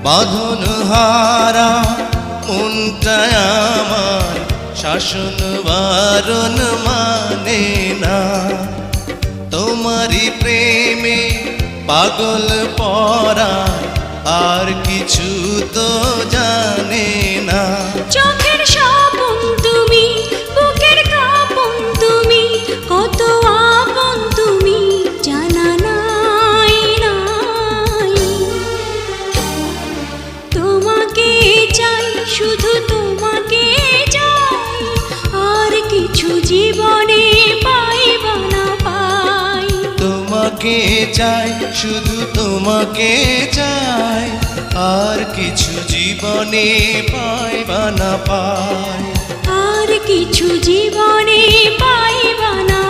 বাঁধন হারা মনটায় আমার শাসন বারণ মানে না। তোমারই প্রেমে পাগল পরায় আর কিছু তো জানে না। চোখের স্বপন তুমি, বুকের কাঁপন তুমি, কত আপন তুমি জানা নাই নাই। তোমাকে চাই, শুধু তোমাকে চাই, আর কিছু জীবনে পাইবা না পাই। তোমাকে চাই, শুধু তোমাকে চাই, আর কিছু জীবনে পাইবা না পাই। আর কিছু জীবনে পাইবা না